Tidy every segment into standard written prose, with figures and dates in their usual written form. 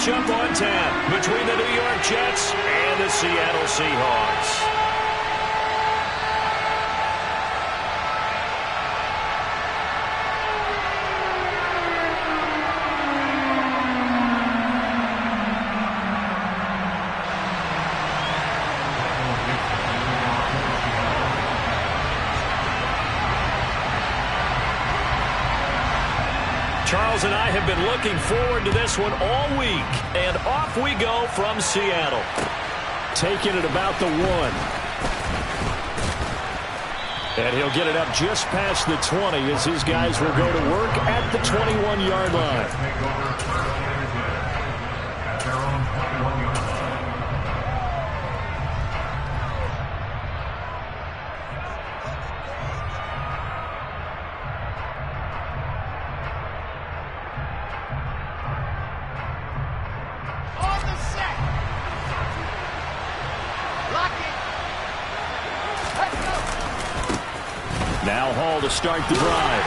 matchup on tap between the New York Jets and the Seattle Seahawks. Charles and I have been looking forward to this one all week, and off we go from Seattle. Taking it about the 1. And he'll get it up just past the 20 as his guys will go to work at the 21-yard line. Now Hall to start the drive.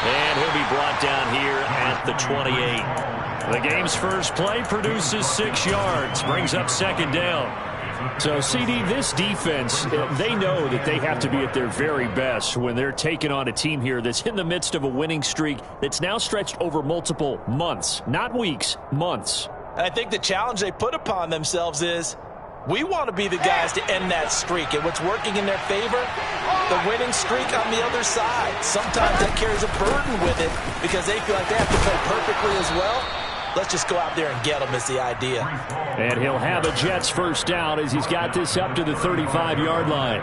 And he'll be brought down here at the 28. The game's first play produces 6 yards, brings up second down. So, CD, this defense, they know that they have to be at their very best when they're taking on a team here that's in the midst of a winning streak that's now stretched over multiple months, not weeks, months. And I think the challenge they put upon themselves is we want to be the guys to end that streak. And what's working in their favor? The winning streak on the other side. Sometimes that carries a burden with it because they feel like they have to play perfectly as well. Let's just go out there and get them is the idea. And he'll have a Jets first down as he's got this up to the 35-yard line.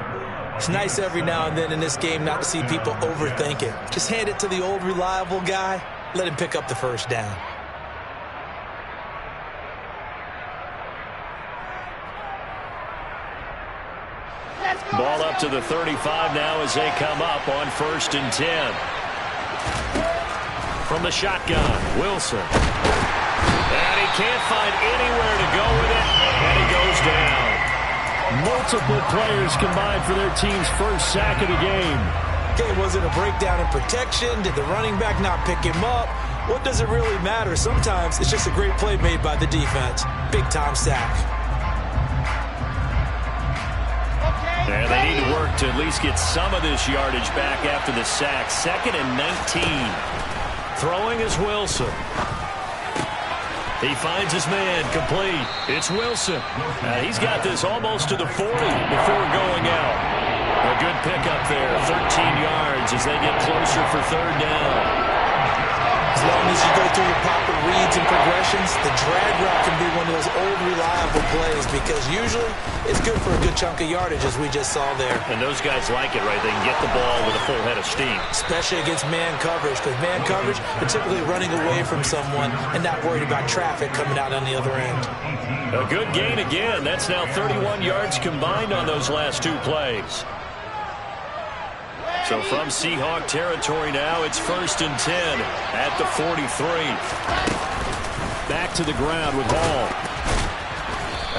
It's nice every now and then in this game not to see people overthink it. Just hand it to the old reliable guy. Let him pick up the first down. Ball up to the 35 now as they come up on 1st and 10. From the shotgun, Wilson. And he can't find anywhere to go with it, and he goes down. Multiple players combined for their team's first sack of the game. Okay, was it a breakdown in protection? Did the running back not pick him up? What does it really matter? Sometimes it's just a great play made by the defense. Big-time sack. And they need to work to at least get some of this yardage back after the sack. 2nd and 19. Throwing is Wilson. He finds his man, complete. It's Wilson. He's got this almost to the 40 before going out. A good pickup there, 13 yards as they get closer for 3rd down. As long as you go through your proper reads and progressions, the drag route can be one of those old reliable plays because usually it's good for a good chunk of yardage as we just saw there. And those guys like it, right? They can get the ball with a full head of steam. Especially against man coverage because man coverage, they're typically running away from someone and not worried about traffic coming out on the other end. A good gain again. That's now 31 yards combined on those last 2 plays. So from Seahawk territory now, it's 1st and 10 at the 43. Back to the ground with Hall.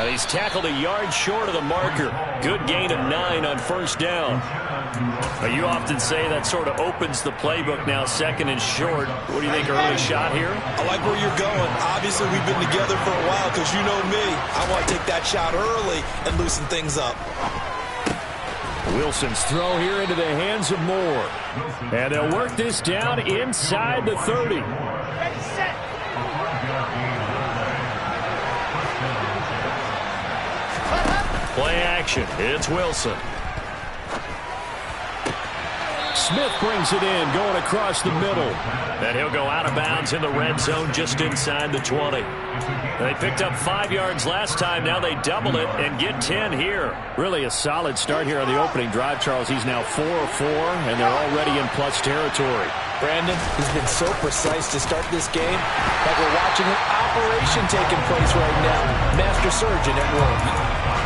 And he's tackled a yard short of the marker. Good gain of 9 on 1st down. You often say that sort of opens the playbook now, 2nd and short. What do you think, early shot here? I like where you're going. Obviously, we've been together for a while because you know me. I want to take that shot early and loosen things up. Wilson's throw here into the hands of Moore. And they'll work this down inside the 30. Play action. It's Wilson. Smith brings it in, going across the middle. And he'll go out of bounds in the red zone just inside the 20. They picked up 5 yards last time. Now they double it and get 10 here. Really a solid start here on the opening drive, Charles. He's now 4 of 4, and they're already in plus territory. Brandon, he's been so precise to start this game. Like we're watching an operation taking place right now. Master surgeon at work.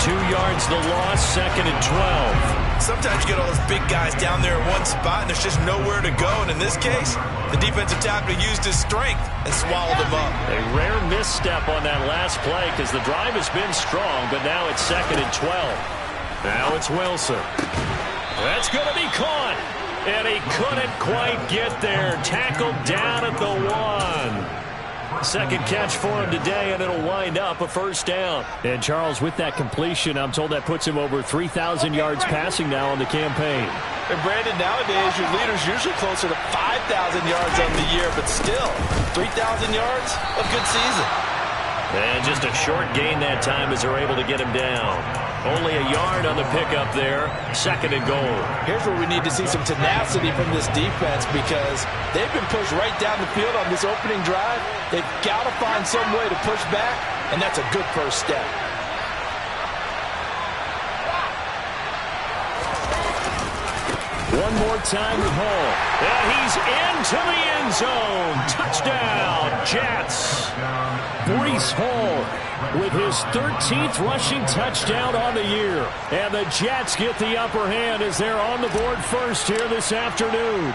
2 yards the loss, 2nd and 12. Sometimes you get all those big guys down there in one spot, and there's just nowhere to go. And in this case, the defensive tackle used his strength and swallowed him up. A rare misstep on that last play because the drive has been strong, but now it's 2nd and 12. Now it's Wilson. That's going to be caught. And he couldn't quite get there. Tackled down at the 1. Second catch for him today, and it'll wind up a first down. And Charles, with that completion, I'm told that puts him over 3,000 yards passing now on the campaign. And Brandon, nowadays your leader's usually closer to 5,000 yards on the year, but still, 3,000 yards, a good season. And just a short gain that time as they're able to get him down. Only a yard on the pickup there. Second and goal. Here's where we need to see some tenacity from this defense because they've been pushed right down the field on this opening drive. They've got to find some way to push back, and that's a good first step. One more time with Hall. And he's into the end zone. Touchdown, Jets. Breece Hall with his 13th rushing touchdown on the year. And the Jets get the upper hand as they're on the board first here this afternoon.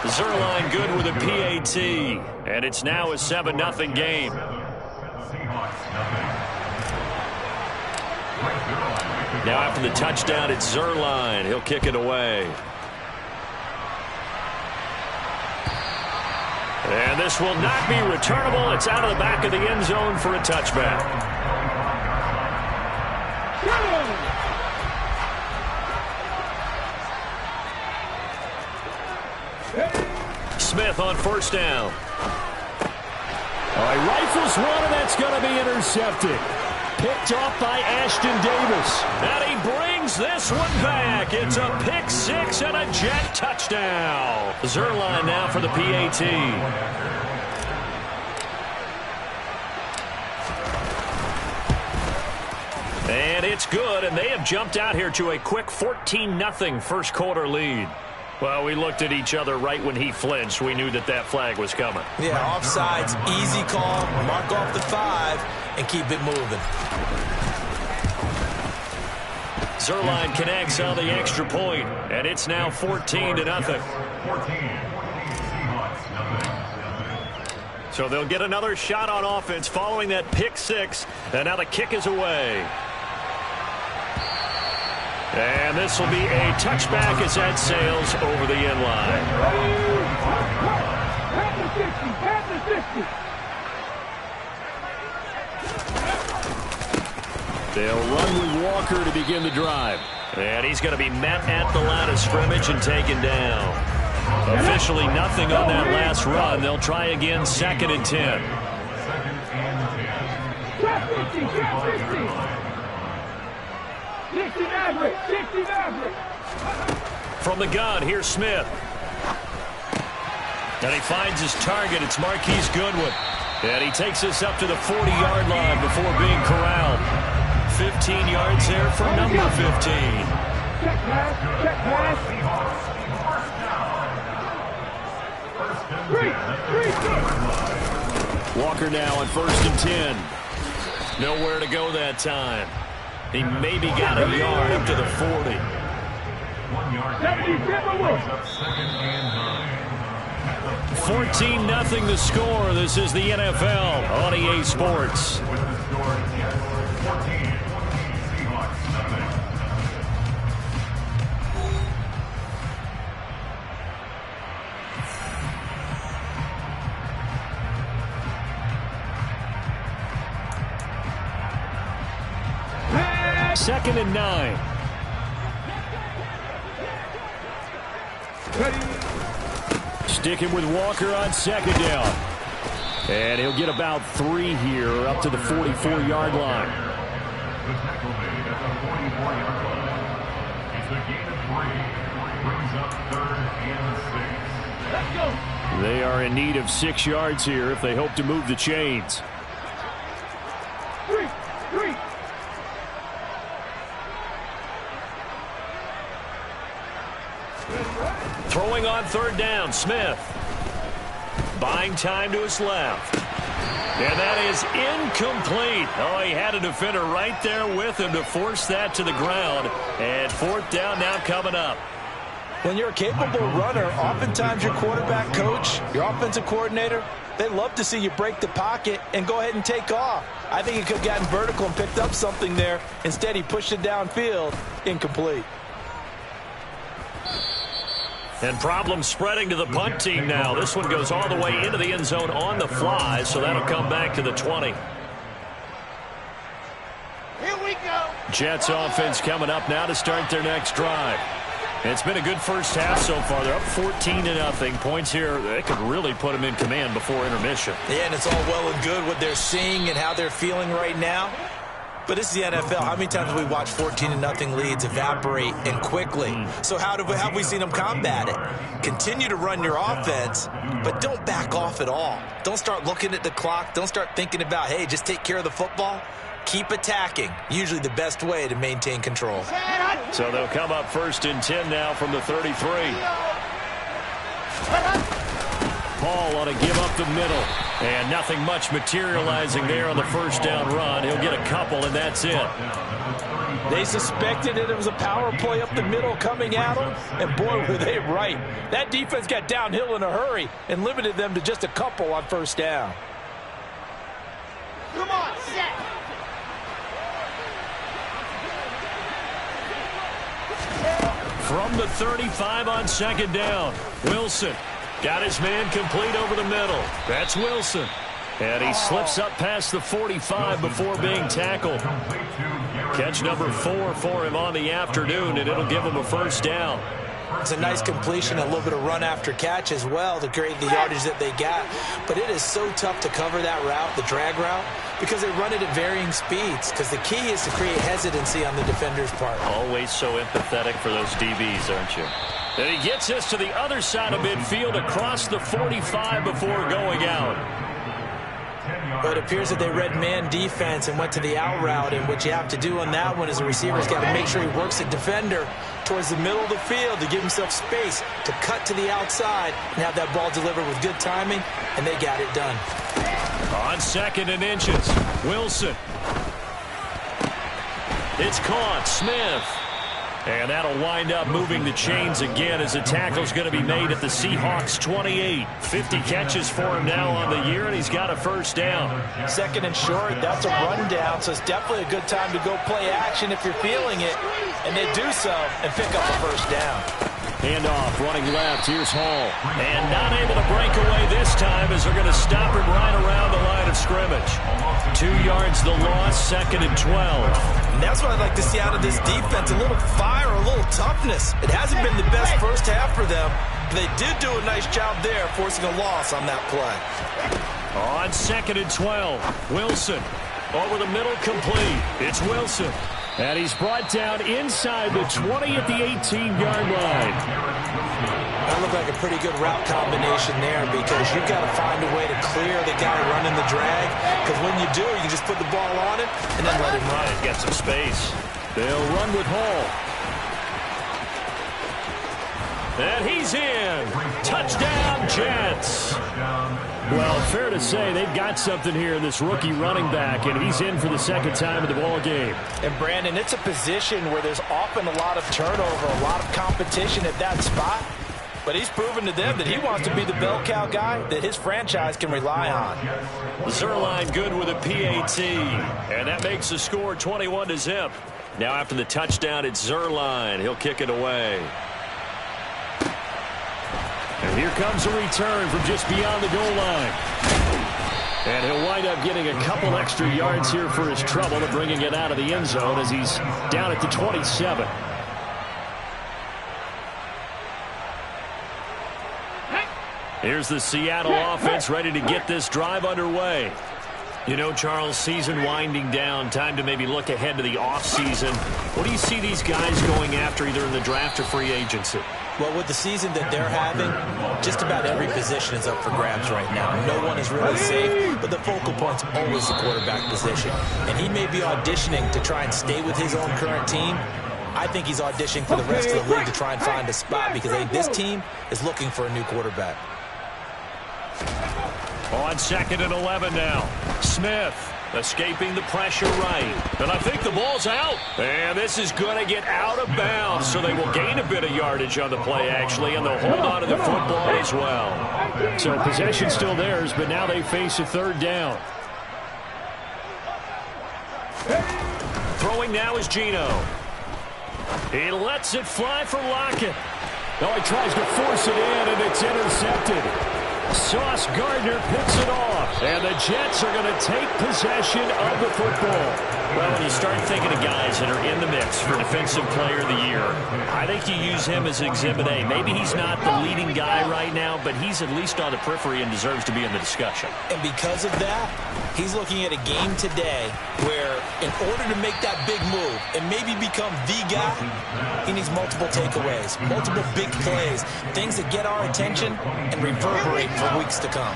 Zerline good with a PAT. And it's now a 7-0 game. Now after the touchdown, it's Zerline. He'll kick it away. And this will not be returnable. It's out of the back of the end zone for a touchback. Smith on first down. All right, rifles one, and that's going to be intercepted. Picked off by Ashton Davis. And he brings this one back. It's a pick six and a Jet touchdown. Zerline now for the PAT. And it's good, and they have jumped out here to a quick 14-0 first quarter lead. Well, we looked at each other right when he flinched. We knew that that flag was coming. Yeah, offsides, easy call. Mark off the 5 and keep it moving. Zerline connects on the extra point, and it's now 14-0. So they'll get another shot on offense following that pick six, and now the kick is away. And this will be a touchback as that sails over the end line. They'll run with Walker to begin the drive. And he's going to be met at the line of scrimmage and taken down. Officially nothing on that last run. They'll try again, 2nd and 10. From the gun, here's Smith. And he finds his target. It's Marquise Goodwin. And he takes this up to the 40-yard line before being corralled. 15 yards there for number 15. Walker now on 1st and 10. Nowhere to go that time. He maybe got a yard up to the 40. 14-0 the score. This is the NFL on EA Sports. Second and 9. Sticking with Walker on 2nd down. And he'll get about 3 here up to the 44-yard line. They are in need of 6 yards here if they hope to move the chains. Throwing on 3rd down, Smith. Buying time to his left. And that is incomplete. Oh, he had a defender right there with him to force that to the ground. And 4th down now coming up. When you're a capable runner, oftentimes your quarterback coach, your offensive coordinator, they love to see you break the pocket and go ahead and take off. I think he could have gotten vertical and picked up something there. Instead, he pushed it downfield. Incomplete. And problems spreading to the punt team now. This one goes all the way into the end zone on the fly, so that'll come back to the 20. Here we go. Jets offense coming up now to start their next drive. It's been a good first half so far. They're up 14-0. Points here, they could really put them in command before intermission. Yeah, and it's all well and good what they're seeing and how they're feeling right now. But this is the NFL. How many times have we watched 14-0 leads evaporate and quickly? So how have we seen them combat it? Continue to run your offense, but don't back off at all. Don't start looking at the clock. Don't start thinking about, hey, just take care of the football. Keep attacking. Usually the best way to maintain control. So they'll come up 1st and 10 now from the 33. Paul on a give up the middle. And nothing much materializing there on the first down run. He'll get a couple, and that's it. They suspected that it was a power play up the middle coming at them, and boy, were they right. That defense got downhill in a hurry and limited them to just a couple on first down. Come on, set. From the 35 on 2nd down, Wilson got his man complete over the middle. That's Wilson. And he slips up past the 45 before being tackled. Catch number 4 for him on the afternoon, and it'll give him a first down. It's a nice completion, a little bit of run after catch as well to create the yardage that they got. But it is so tough to cover that route, the drag route, because they run it at varying speeds. Because the key is to create hesitancy on the defender's part. Always so empathetic for those DBs, aren't you? And he gets us to the other side of midfield across the 45 before going out. But it appears that they read man defense and went to the out route, and what you have to do on that one is the receiver's got to make sure he works the defender towards the middle of the field to give himself space to cut to the outside and have that ball delivered with good timing, and they got it done. On 2nd and inches, Wilson. It's caught, Smith. And that'll wind up moving the chains again as a tackle's going to be made at the Seahawks 28. 50 catches for him now on the year, and he's got a first down. 2nd and short, that's a rundown, so it's definitely a good time to go play action if you're feeling it. And they do so and pick up a first down. Handoff, running left. Here's Hall. And not able to break away this time as they're going to stop him right around the line of scrimmage. 2 yards the loss, 2nd and 12. And that's what I'd like to see out of this defense, a little fire, a little toughness. It hasn't been the best first half for them, but they did do a nice job there forcing a loss on that play. On 2nd and 12, Wilson. Over the middle, complete. It's Wilson. And he's brought down inside the 20 at the 18-yard line. That looked like a pretty good route combination there because you've got to find a way to clear the guy running the drag. Because when you do, you can just put the ball on him and then let him run. He's got some space. They'll run with Hall. And he's in. Touchdown, Jets. Well, fair to say they've got something here in this rookie running back, and he's in for the 2nd time of the ball game. And, Brandon, it's a position where there's often a lot of turnover, a lot of competition at that spot. But he's proven to them that he wants to be the bell cow guy that his franchise can rely on. Zerline good with a PAT, and that makes the score 21-0. Now after the touchdown, it's Zerline. He'll kick it away. And here comes a return from just beyond the goal line. And he'll wind up getting a couple extra yards here for his trouble to bringing it out of the end zone as he's down at the 27. Here's the Seattle offense ready to get this drive underway. You know, Charles, season winding down, time to maybe look ahead to the offseason. What do you see these guys going after either in the draft or free agency? Well, with the season that they're having, just about every position is up for grabs right now. No one is really safe, but the focal point's always the quarterback position. And he may be auditioning to try and stay with his own current team. I think he's auditioning for the rest of the league to try and find a spot because I think this team is looking for a new quarterback. On 2nd and 11 now. Smith escaping the pressure right. And I think the ball's out. And this is going to get out of bounds, so they will gain a bit of yardage on the play, actually, and they'll hold on to the football as well. So possession still theirs, but now they face a 3rd down. Throwing now is Gino. He lets it fly for Lockett. Oh, he tries to force it in, and it's intercepted. Sauce Gardner picks it off, and the Jets are going to take possession of the football. Well, when you start thinking of guys that are in the mix for Defensive Player of the Year, I think you use him as Exhibit A. Maybe he's not the leading guy right now, but he's at least on the periphery and deserves to be in the discussion. And because of that, he's looking at a game today where in order to make that big move and maybe become the guy, he needs multiple takeaways, multiple big plays, things that get our attention and reverberate for weeks to come.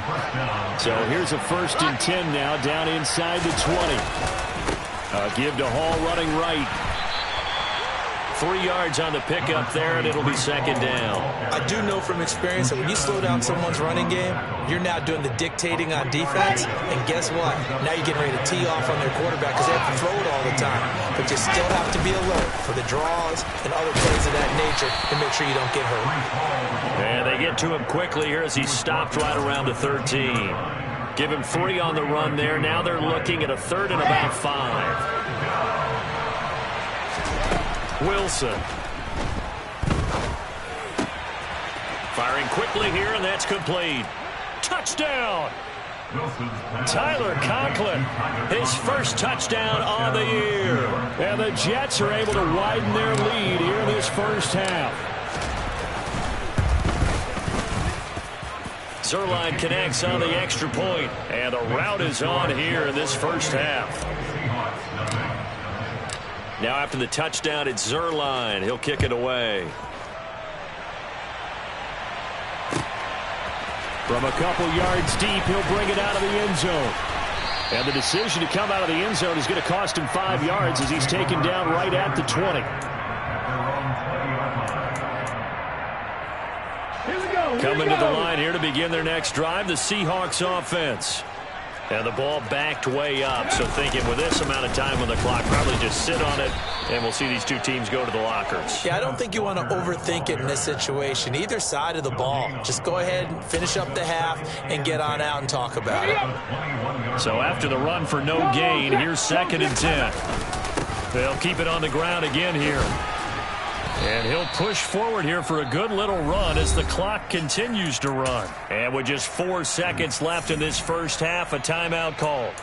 So here's a 1st and 10 now down inside the 20. Give to Hall running right. 3 yards on the pickup there, and it'll be 2nd down. I do know from experience that when you slow down someone's running game, you're now doing the dictating on defense, and guess what? Now you're getting ready to tee off on their quarterback because they have to throw it all the time. But you still have to be alert for the draws and other plays of that nature to make sure you don't get hurt. And they get to him quickly here as he's stopped right around the 13. Give him 3 on the run there. Now they're looking at a 3rd and about 5. Wilson. Firing quickly here, and that's complete. Touchdown! Tyler Conklin, his first touchdown on the year. And the Jets are able to widen their lead here in this first half. Zuerlein connects on the extra point, and the route is on here in this first half. Now after the touchdown, it's Zuerlein. He'll kick it away. From a couple yards deep, he'll bring it out of the end zone. And the decision to come out of the end zone is going to cost him 5 yards as he's taken down right at the 20. Coming to the line here to begin their next drive, the Seahawks offense. And the ball backed way up, so thinking with this amount of time on the clock, probably just sit on it, and we'll see these two teams go to the lockers. Yeah, I don't think you want to overthink it in this situation. Either side of the ball. Just go ahead and finish up the half and get on out and talk about it. So after the run for no gain, here's 2nd and 10. They'll keep it on the ground again here. And he'll push forward here for a good little run as the clock continues to run. And with just 4 seconds left in this first half, a timeout called.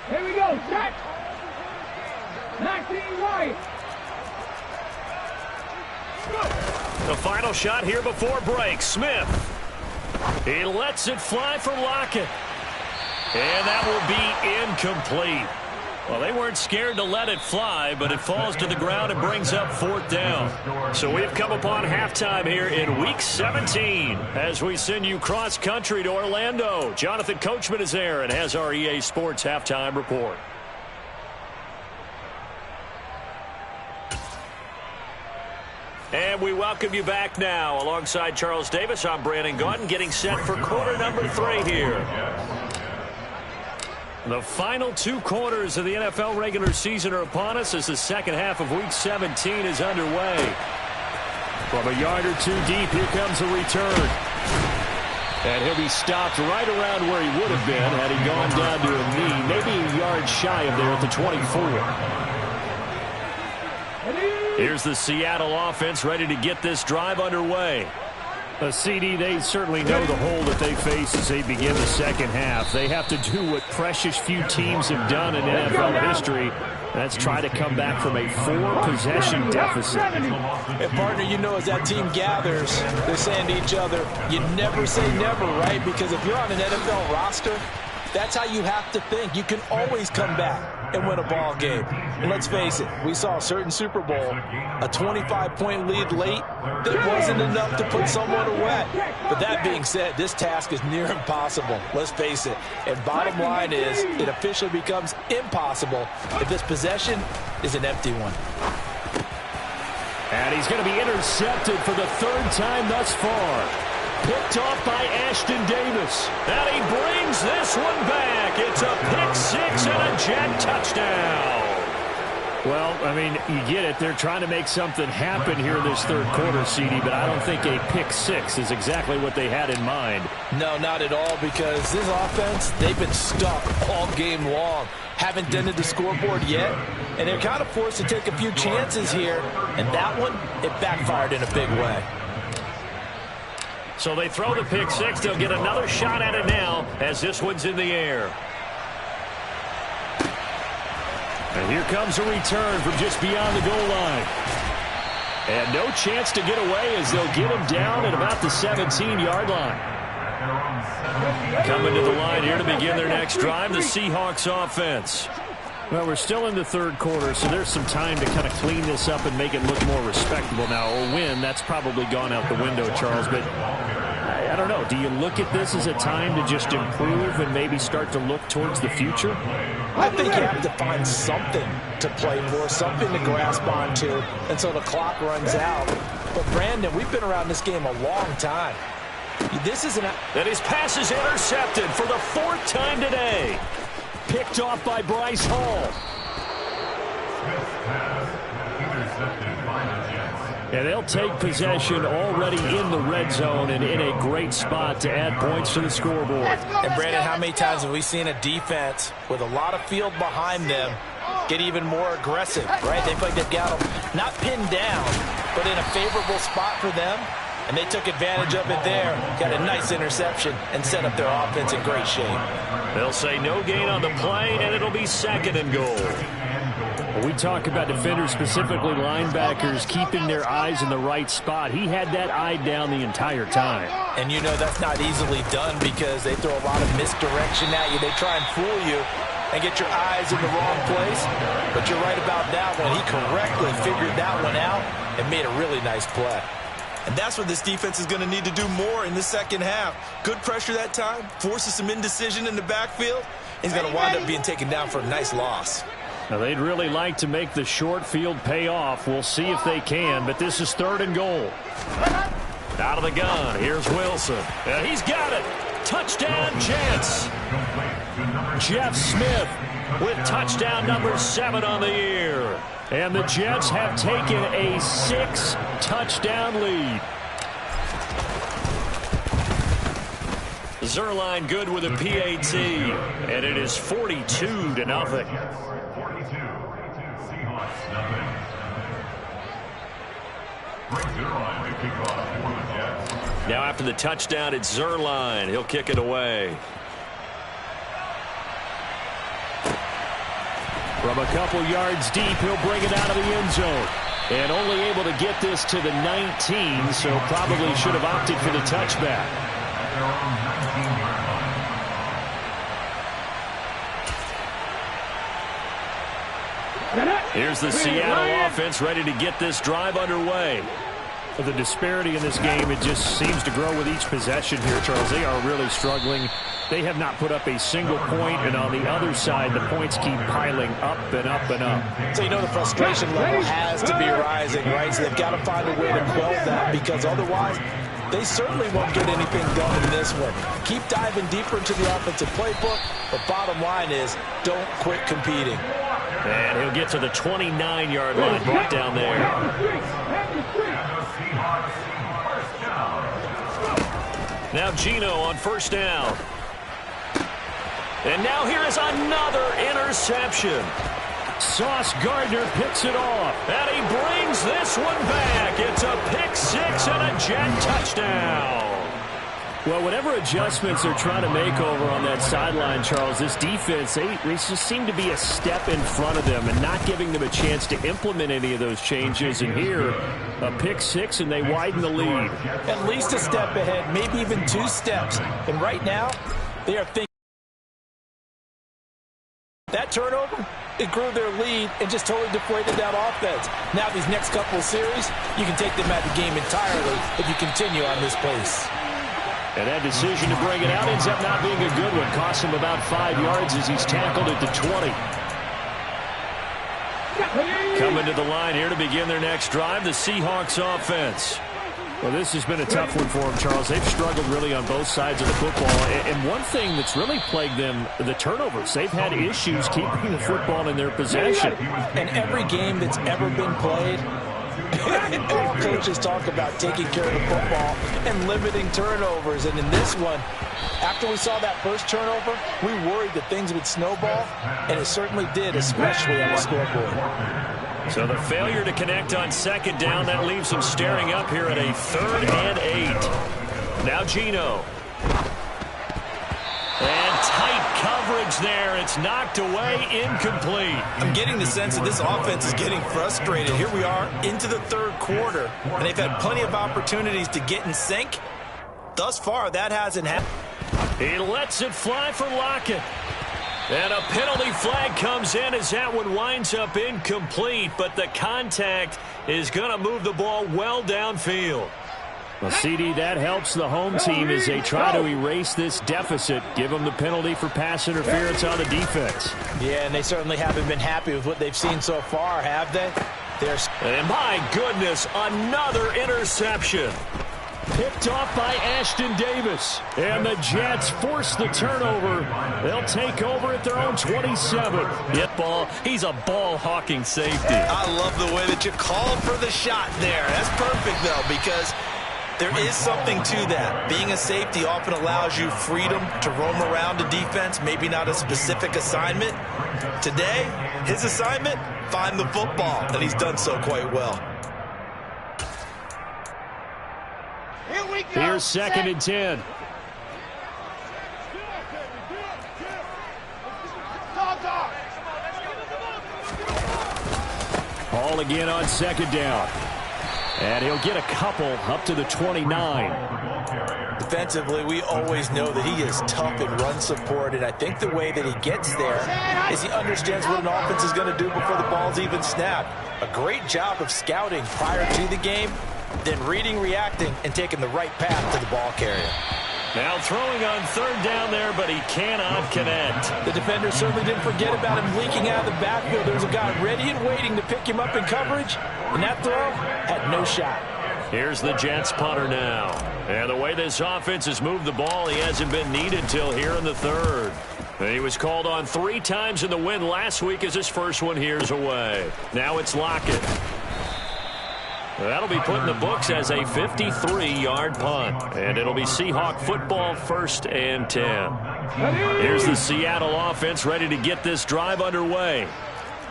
Here we go, set! 19 right! The final shot here before break. Smith. He lets it fly for Lockett. And that will be incomplete. Well, they weren't scared to let it fly, but it falls to the ground and brings up 4th down. So we've come upon halftime here in Week 17 as we send you cross-country to Orlando. Jonathan Coachman is there and has our EA Sports halftime report. And we welcome you back now. Alongside Charles Davis, I'm Brandon Gaudin, getting set for quarter number 3 here. The final 2 quarters of the NFL regular season are upon us as the second half of Week 17 is underway. From a yard or 2 deep, here comes a return. And he'll be stopped right around where he would have been had he gone down to a knee, maybe a yard shy of there at the 24. Here's the Seattle offense ready to get this drive underway. CD, they certainly know the hole that they face as they begin the second half. They have to do what precious few teams have done in NFL history. That's try to come back from a 4-possession deficit. And partner, you know, as that team gathers, they're saying to each other, you never say never, right? Because if you're on an NFL roster, that's how you have to think. You can always come back and win a ball game. And let's face it, we saw a certain Super Bowl, a 25-point lead late that wasn't enough to put someone away. But that being said, this task is near impossible. Let's face it. And bottom line is, it officially becomes impossible if this possession is an empty one. And he's going to be intercepted for the 3rd time thus far. Picked off by Ashton Davis. And he brings this one back. It's a pick 6 and a Jet touchdown. Well, I mean, you get it. They're trying to make something happen here in this third quarter, CD, but I don't think a pick six is exactly what they had in mind. No, not at all, because this offense, they've been stuck all game long. Haven't dented the scoreboard yet, and they're kind of forced to take a few chances here, and that one, it backfired in a big way. So they throw the pick six. They'll get another shot at it now as this one's in the air. And here comes a return from just beyond the goal line. And no chance to get away as they'll get him down at about the 17-yard line. Coming to the line here to begin their next drive, the Seahawks offense. Well, we're still in the third quarter, so there's some time to kind of clean this up and make it look more respectable. Now, a win, that's probably gone out the window, Charles, but I don't know. Do you look at this as a time to just improve and maybe start to look towards the future? I think you have to find something to play for, something to grasp onto until the clock runs out. But, Brandon, we've been around this game a long time. This is and his pass is intercepted for the fourth time today. Picked off by Bryce Hall. And they'll take possession already in the red zone and in a great spot to add points to the scoreboard. And, Brandon, how many times have we seen a defense with a lot of field behind them get even more aggressive, right? They feel like they've got them not pinned down, but in a favorable spot for them. And they took advantage of it there. Got a nice interception and set up their offense in great shape. They'll say no gain on the play, and it'll be second and goal. When we talk about defenders, specifically linebackers, keeping their eyes in the right spot, he had that eye down the entire time. And you know that's not easily done because they throw a lot of misdirection at you. They try and fool you and get your eyes in the wrong place. But you're right about that one. He correctly figured that one out and made a really nice play. And that's what this defense is going to need to do more in the second half. Good pressure that time, forces some indecision in the backfield. He's going to wind up being taken down for a nice loss. Now, they'd really like to make the short field pay off. We'll see if they can, but this is third and goal. Out of the gun, here's Wilson. He's got it. Touchdown, Jets. Jeff Smith with touchdown number 7 on the year. And the Jets have taken a 6-touchdown lead. Zerline good with a PAT, and it is 42-0. Now after the touchdown, it's Zerline. He'll kick it away. From a couple yards deep, he'll bring it out of the end zone. And only able to get this to the 19, so probably should have opted for the touchback. Here's the Seattle offense ready to get this drive underway. The disparity in this game, it just seems to grow with each possession here, Charles. They are really struggling. They have not put up a single point, and on the other side, the points keep piling up and up and up. So you know the frustration level has to be rising, right? So they've got to find a way to quell that because otherwise they certainly won't get anything done in this one. Keep diving deeper into the offensive playbook, but bottom line is don't quit competing. And he'll get to the 29-yard line, brought down there. Now Gino on first down. And now here is another interception. Sauce Gardner picks it off. And he brings this one back. It's a pick six and a Jet touchdown. Well, whatever adjustments they're trying to make over on that sideline, Charles, this defense, they just seem to be a step in front of them and not giving them a chance to implement any of those changes. And here, a pick six, and they widen the lead. At least a step ahead, maybe even 2 steps. And right now, they are thinking that turnover, it grew their lead and just totally deflated that offense. Now these next couple of series, you can take them out of the game entirely if you continue on this pace. And that decision to bring it out ends up not being a good one. Cost him about 5 yards as he's tackled at the 20. Coming to the line here to begin their next drive, the Seahawks offense. Well, this has been a tough one for them, Charles. They've struggled really on both sides of the football. And one thing that's really plagued them, the turnovers. They've had issues keeping the football in their possession. And every game that's ever been played, all coaches talk about taking care of the football and limiting turnovers. And in this one, after we saw that first turnover, we worried that things would snowball, and it certainly did, especially on the scoreboard. So the failure to connect on second down, that leaves them staring up here at a 3rd and 8. Now Gino. And tight coverage there. It's knocked away, incomplete. I'm getting the sense that this offense is getting frustrated. Here we are into the 3rd quarter, and they've had plenty of opportunities to get in sync. Thus far, that hasn't happened. He lets it fly for Lockett. And a penalty flag comes in as that one winds up incomplete, but the contact is going to move the ball well downfield. Well, CD, that helps the home team as they try to erase this deficit. Give them the penalty for pass interference on the defense. Yeah, and they certainly haven't been happy with what they've seen so far, have they? And my goodness, another interception. Picked off by Ashton Davis. And the Jets force the turnover. They'll take over at their own 27. He's a ball-hawking safety. I love the way that you called for the shot there. That's perfect, though, because there is something to that. Being a safety often allows you freedom to roam around the defense, maybe not a specific assignment. Today, his assignment, find the football, and he's done so quite well. Here's 2nd and 10. Hall again on 2nd down. And he'll get a couple up to the 29. Defensively, we always know that he is tough in run support, and I think the way that he gets there is he understands what an offense is going to do before the ball's even snapped. A great job of scouting prior to the game, then reading, reacting, and taking the right path to the ball carrier. Now throwing on 3rd down there, but he cannot connect. The defender certainly didn't forget about him leaking out of the backfield. There's a guy ready and waiting to pick him up in coverage, and that throw had no shot. Here's the Jets punter now. And the way this offense has moved the ball, he hasn't been needed till here in the 3rd. He was called on 3 times in the win last week as his first one here's away. Now it's Lockett. That'll be put in the books as a 53-yard punt. And it'll be Seahawk football, 1st and 10. Here's the Seattle offense ready to get this drive underway.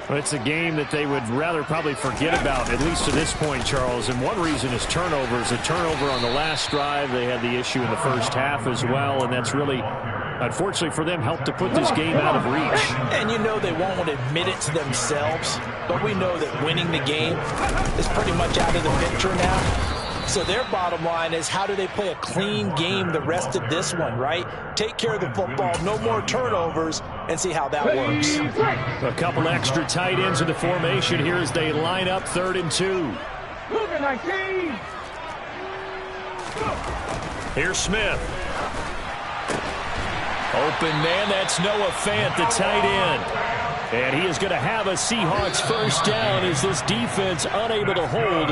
Well, it's a game that they would rather probably forget about, at least to this point, Charles. And one reason is turnovers. A turnover on the last drive. They had the issue in the first half as well. And that's really, unfortunately for them, helped to put this game out of reach. And you know they won't admit it to themselves, but we know that winning the game is pretty much out of the picture now. So their bottom line is, how do they play a clean game the rest of this one, right? Take care of the football, no more turnovers, and see how that works. A couple extra tight ends in the formation here as they line up 3rd and 2. Here's Smith. Open man, that's Noah Fant, the tight end. And he is going to have a Seahawks 1st down as this defense unable to hold.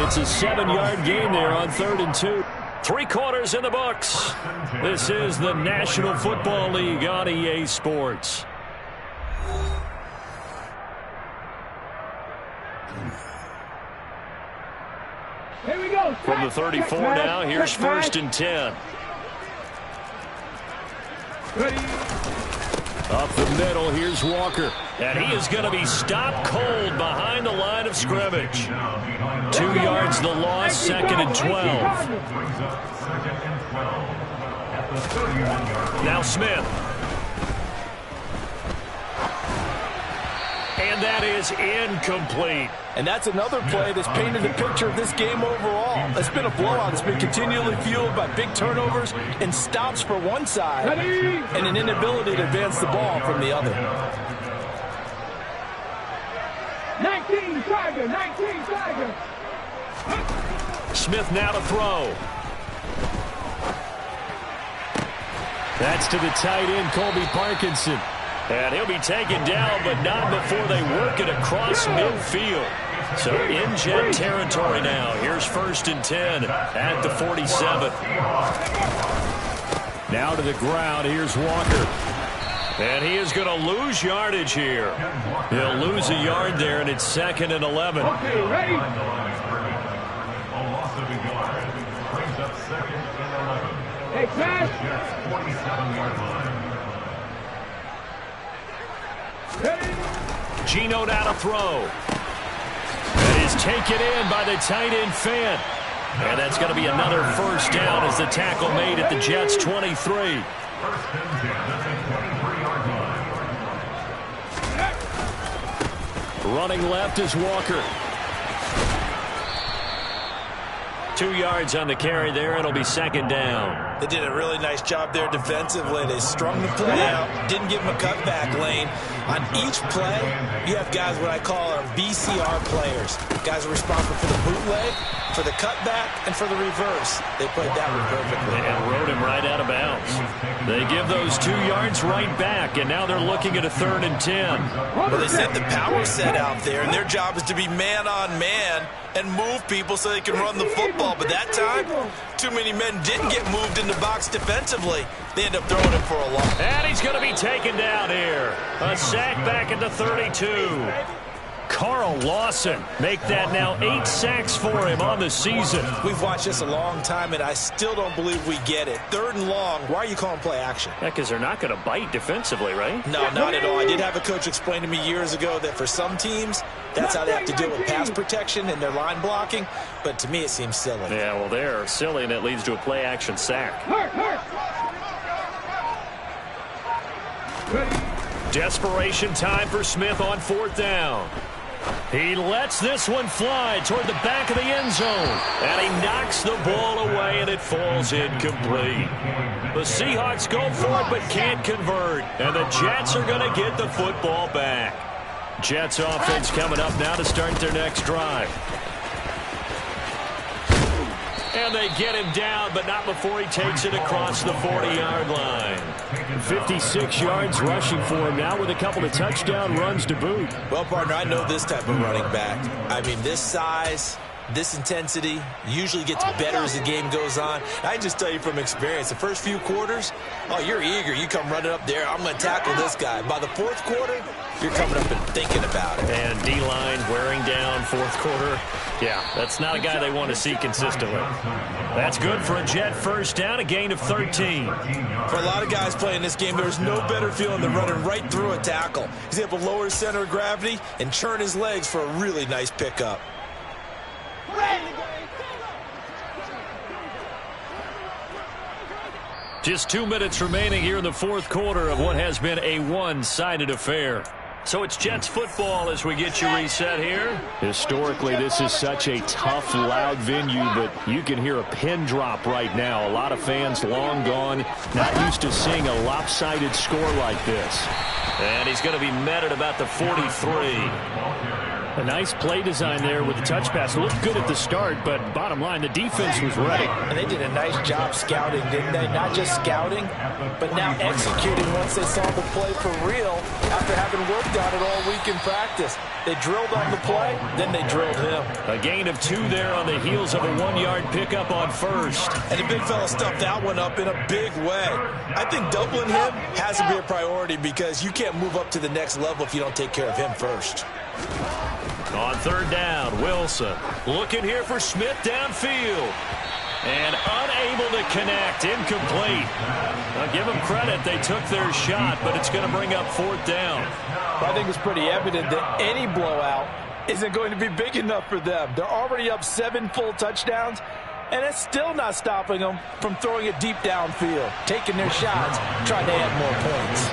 It's a 7-yard gain there on 3rd and 2. 3 quarters in the books. This is the National Football League on EA Sports. Here we go. From the 34 now, here's 1st and 10. Up the middle, here's Walker. And he is going to be stopped cold behind the line of scrimmage. 2 yards the loss, 2nd and 12. Now Smith. And that is incomplete. And that's another play that's painted the picture of this game overall. It's been a blowout. It's been continually fueled by big turnovers and stops for one side and an inability to advance the ball from the other. 19 Tiger. Smith now to throw. That's to the tight end, Colby Parkinson. And he'll be taken down, but not before they work it across midfield. So in Jet territory now. Here's 1st and 10 at the 47. Now to the ground. Here's Walker. And he is going to lose yardage here. He'll lose a yard there, and it's 2nd and 11. Okay, ready? Hey, pass. Geno now to throw. That is taken in by the tight end Fant. And that's going to be another 1st down as the tackle made at the Jets' 23. Running left is Walker. 2 yards on the carry there. It'll be 2nd down. They did a really nice job there defensively. They strung the play out, didn't give him a cutback lane. On each play, you have guys what I call our BCR players. Guys are responsible for the bootleg, for the cutback, and for the reverse. They played that one perfectly. And rode him right out of bounds. They give those 2 yards right back, and now they're looking at a 3rd and 10. Well, they sent the power set out there, and their job is to be man-on-man and move people so they can run the football. But that time, too many men didn't get moved in the box defensively. They end up throwing it for a loss. And he's going to be taken down here. A sack back at the 32. Carl Lawson make that now 8 sacks for him on the season. We've watched this a long time, and I still don't believe we get it. 3rd and long, why are you calling play action? Yeah, because they're not going to bite defensively, right? No, not at all. I did have a coach explain to me years ago that for some teams, that's how they have to deal with pass protection and their line blocking. But to me, it seems silly. Yeah, well, they're silly, and it leads to a play action sack. Desperation time for Smith on 4th down. He lets this one fly toward the back of the end zone. And he knocks the ball away, and it falls incomplete. The Seahawks go for it but can't convert. And the Jets are going to get the football back. Jets offense coming up now to start their next drive. And they get him down, but not before he takes it across the 40-yard line. 56 yards rushing for him now with a couple of touchdown runs to boot. Well, partner, I know this type of running back. I mean, this size, this intensity usually gets better as the game goes on. I just tell you from experience, the first few quarters, oh, you're eager. You come running up there, I'm going to tackle this guy. By the 4th quarter, you're coming up and thinking about it. And D-line wearing down 4th quarter. Yeah, that's not a guy they want to see consistently. That's good for a Jet 1st down, a gain of 13. For a lot of guys playing this game, there's no better feeling than running right through a tackle. He's able to lower his center of gravity and churn his legs for a really nice pickup. Just 2 minutes remaining here in the 4th quarter of what has been a one-sided affair. So it's Jets football as we get you reset here. Historically, this is such a tough, loud venue, but you can hear a pin drop right now. A lot of fans long gone, not used to seeing a lopsided score like this. And he's going to be met at about the 43. A nice play design there with the touch pass. Looked good at the start, but bottom line, the defense was ready. And they did a nice job scouting, didn't they? Not just scouting, but now executing once they saw the play for real after having worked on it all week in practice. They drilled on the play, then they drilled him. A gain of 2 there on the heels of a 1-yard pickup on 1st. And the big fella stuffed that one up in a big way. I think doubling him has to be a priority because you can't move up to the next level if you don't take care of him first. On 3rd down, Wilson looking here for Smith downfield. And unable to connect, incomplete. I'll give them credit, they took their shot, but it's going to bring up 4th down. I think it's pretty evident that any blowout isn't going to be big enough for them. They're already up 7 full touchdowns, and it's still not stopping them from throwing it deep downfield, taking their shots, trying to add more points.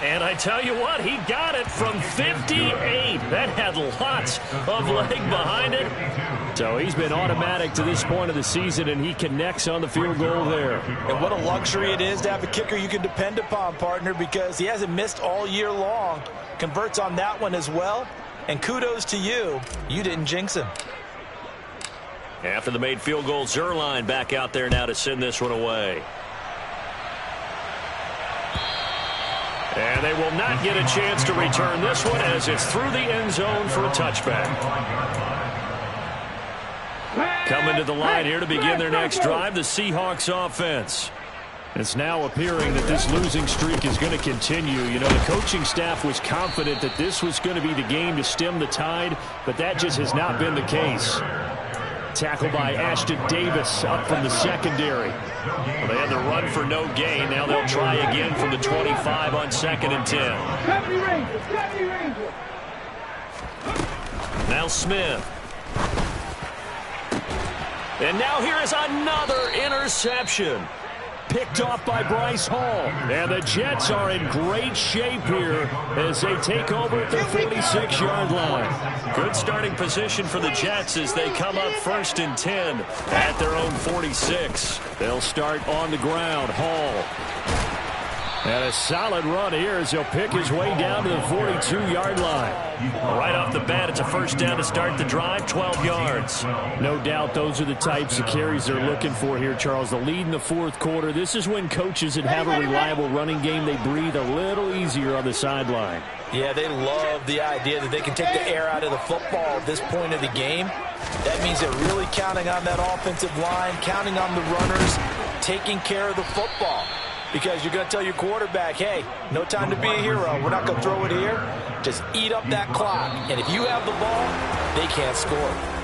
And I tell you what, he got it from 58. That had lots of leg behind it. So he's been automatic to this point of the season, and he connects on the field goal there. And what a luxury it is to have a kicker you can depend upon, partner, because he hasn't missed all year long. Converts on that one as well. And kudos to you. You didn't jinx him. After the made field goal, Zerline back out there now to send this one away. And they will not get a chance to return this one as it's through the end zone for a touchback. Coming to the line here to begin their next drive, the Seahawks offense. It's now appearing that this losing streak is going to continue. You know, the coaching staff was confident that this was going to be the game to stem the tide, but that just has not been the case. Tackle by Ashton Davis up from the secondary. Well, they had the run for no gain. Now they'll try again from the 25 on 2nd and 10. Now Smith. And now here is another interception. Picked off by Bryce Hall. And the Jets are in great shape here as they take over at the 46-yard line. Good starting position for the Jets as they come up 1st and 10 at their own 46. They'll start on the ground. Hall. And a solid run here as he'll pick his way down to the 42-yard line. Right off the bat, it's a 1st down to start the drive, 12 yards. No doubt those are the types of carries they're looking for here, Charles. The lead in the 4th quarter. This is when coaches that have a reliable running game, they breathe a little easier on the sideline. Yeah, they love the idea that they can take the air out of the football at this point of the game. That means they're really counting on that offensive line, counting on the runners, taking care of the football. Because you're going to tell your quarterback, hey, no time to be a hero. We're not going to throw it here. Just eat up that clock. And if you have the ball, they can't score.